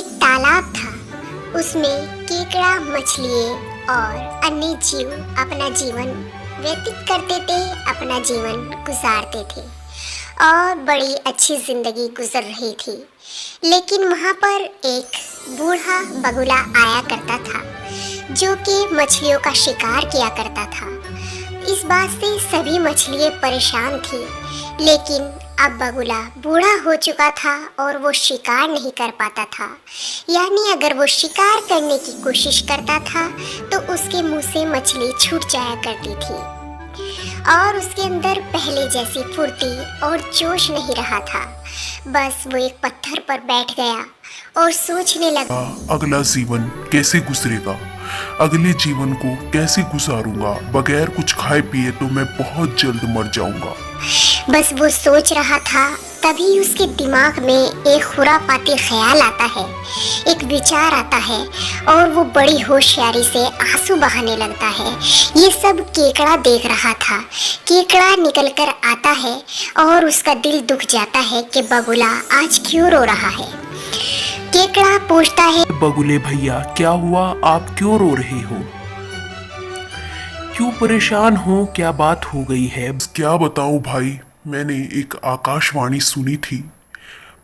एक तालाब था। उसमें केकड़ा, मछलियाँ और अन्य जीव अपना जीवन व्यतीत करते थे, अपना जीवन गुजारते थे और बड़ी अच्छी जिंदगी गुजर रही थी। लेकिन वहाँ पर एक बूढ़ा बगुला आया करता था जो कि मछलियों का शिकार किया करता था। इस बात से सभी मछलियाँ परेशान थी, लेकिन अब बगुला बूढ़ा हो चुका था और वो शिकार नहीं कर पाता था। यानी अगर वो शिकार करने की कोशिश करता था तो उसके मुंह से मछली छूट जाया करती थी और उसके अंदर पहले जैसी फुर्ती और जोश नहीं रहा था। बस वो एक पत्थर पर बैठ गया और सोचने लगा, अगला जीवन कैसे गुजरेगा, अगले जीवन को कैसे गुजारूंगा। बगैर कुछ खाए पिए तो मैं बहुत जल्द मर जाऊंगा। बस वो सोच रहा था, तभी उसके दिमाग में एक खुरापाती ख्याल आता है, एक विचार आता है और वो बड़ी होशियारी से आंसू बहाने लगता है। ये सब केकड़ा देख रहा था। केकड़ा निकल कर आता है और उसका दिल दुख जाता है कि बगुला आज क्यों रो रहा है। केकड़ा पूछता है, बगुले भैया क्या हुआ, आप क्यों रो रहे हो, क्यों परेशान हो, क्या बात हो गई है? क्या बताऊं भाई, मैंने एक आकाशवाणी सुनी थी,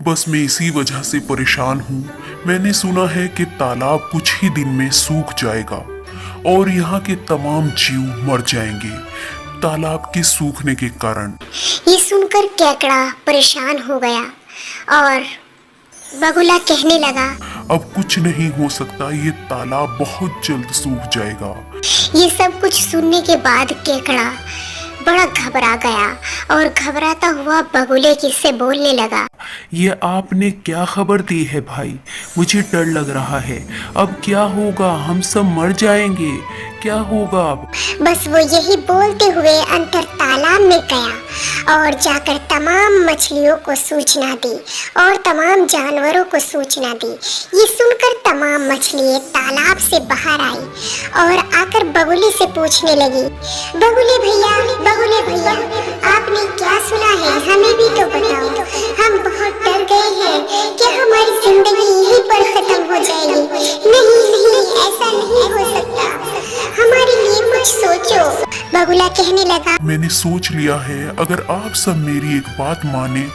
बस मैं इसी वजह से परेशान हूँ। मैंने सुना है कि तालाब कुछ ही दिन में सूख जाएगा और यहाँ के तमाम जीव मर जाएंगे तालाब के सूखने के कारण। ये सुनकर केकड़ा परेशान हो गया और बगुला कहने लगा, अब कुछ नहीं हो सकता, ये तालाब बहुत जल्द सूख जाएगा। ये सब कुछ सुनने के बाद केकड़ा बड़ा घबरा गया और घबराता हुआ बगुले से बोलने लगा, ये आपने क्या खबर दी है भाई, मुझे डर लग रहा है। अब क्या होगा, हम सब मर जाएंगे, क्या होगा अब? बस वो यही बोलते हुए अंतर तालाब में गया और जाकर तमाम मछलियों को सूचना दी और तमाम जानवरों को सूचना दी। ये सुनकर तमाम मछलियाँ तालाब से बाहर आई और आकर बगुले से पूछने लगी, बगुले भैया, आपने क्या सुना है, हमें भी तो बताओ। हम बहुत डर गए हैं कि हमारी जिंदगी यहीं पर खत्म हो जाएगी। नहीं, ऐसा नहीं हो सकता, हमारे लिए कुछ सोचो। बगुला कहने लगा, मैंने सोच लिया है, अगर आप सब मेरी एक बात माने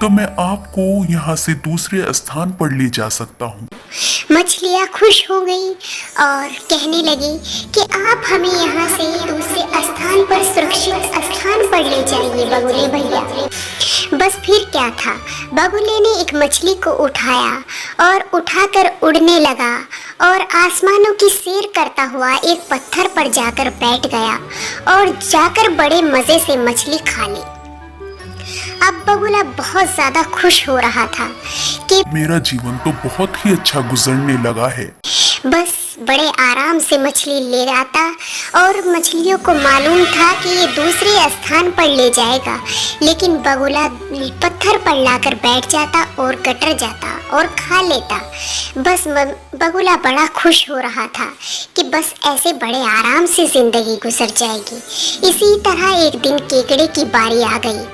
तो मैं आपको यहाँ से दूसरे स्थान पर ले जा सकता हूँ। मछलियाँ खुश हो गई और कहने लगी कि आप हमें यहाँ से दूसरे स्थान पर, सुरक्षित स्थान पर ले जाइए बगुले भैया। बस फिर क्या था, बगुले ने एक मछली को उठाया और उठाकर उड़ने लगा और आसमानों की सैर करता हुआ एक पत्थर पर जाकर बैठ गया और जाकर बड़े मजे से मछली खा ली। अब बगुला बहुत ज्यादा खुश हो रहा था कि मेरा जीवन तो बहुत ही अच्छा गुजरने लगा है। बस बड़े आराम से मछली ले आता और मछलियों को मालूम था कि ये दूसरे स्थान पर ले जाएगा, लेकिन बगुला पत्थर पर लाकर बैठ जाता और कटर जाता और खा लेता। बस बगुला बड़ा खुश हो रहा था कि बस ऐसे बड़े आराम से जिंदगी गुजर जाएगी। इसी तरह एक दिन केकड़े की बारी आ गई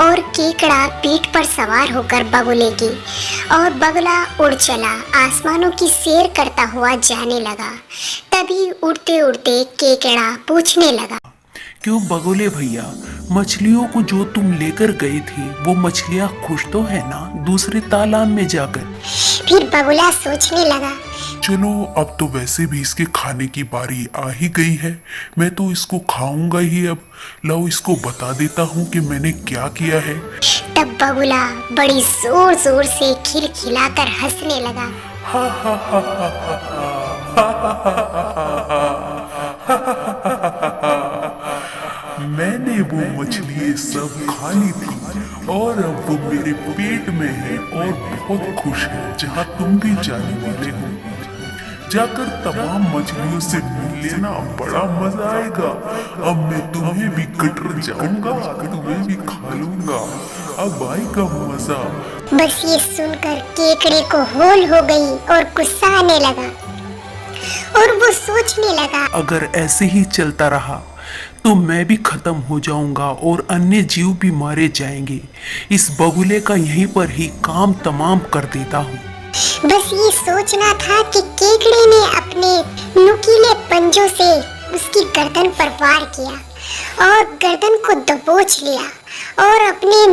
और केकड़ा पीठ पर सवार होकर बगुले की और बगुला उड़ चला, आसमानों की सैर करता हुआ जाने लगा। तभी उड़ते उड़ते केकड़ा पूछने लगा, क्यों बगुले भैया, मछलियों को जो तुम लेकर गए थे वो मछलियाँ खुश तो है ना दूसरे तालाब में जाकर? फिर बगुला सोचने लगा, चलो अब तो वैसे भी इसके खाने की बारी आ ही गई है, मैं तो इसको खाऊंगा ही। अब लाओ इसको बता देता हूँ कि मैंने क्या किया है। तब बगुला बड़ी जोर जोर से खिलखिलाकर हंसने लगा। मैंने वो मछली सब खा ली थी और अब वो मेरे पेट में है और बहुत खुश है। जहाँ तुम भी जाने वाले हो, जाकर तमाम मछलियों से मिल लेना, बड़ा मजा आएगा। अब मैं तुम्हें भी कटर जाऊंगा, तुम्हें भी खा लूंगा, अब आएगा मजा। बस ये सुनकर केकड़े को होल हो गई और गुस्सा आने लगा और वो सोचने लगा, अगर ऐसे ही चलता रहा तो मैं भी खत्म हो जाऊंगा और अन्य जीव भी मारे जाएंगे। इस बगुले का यहीं पर ही काम तमाम कर देता हूँ। बस ये सोचना था कि केकड़े ने अपने नुकीले पंजों से उसकी गर्दन पर वार किया और गर्दन को दबोच लिया और अपने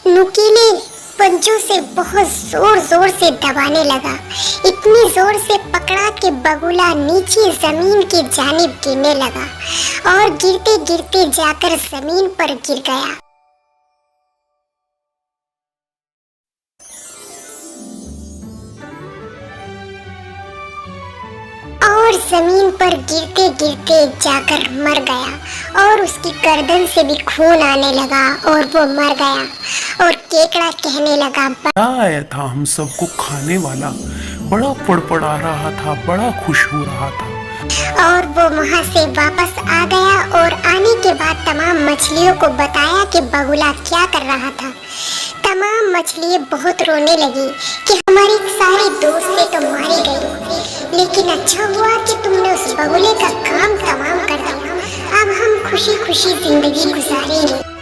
नुकीले पंजों से बहुत जोर जोर से दबाने लगा। इतनी जोर से पकड़ा कि बगुला नीचे जमीन की जानिब गिरने लगा और गिरते गिरते जाकर जमीन पर गिर गया। और जमीन पर गिरते गिरते जाकर मर गया और उसकी गर्दन से भी खून आने लगा और वो मर गया। और केकड़ा कहने लगा, क्या आया था हम सबको खाने वाला, बड़ा फड़फड़ा रहा था, बड़ा खुश हो रहा था। और वो वहाँ से वापस आ गया और आने के बाद तमाम मछलियों को बताया कि बगुला क्या कर रहा था। तमाम मछलियाँ बहुत रोने लगी कि हमारी सारी दोस्तें तो मारी गई, लेकिन अच्छा हुआ कि तुमने उस बगुले का काम तमाम कर दिया। अब हम खुशी खुशी जिंदगी गुजारेंगे।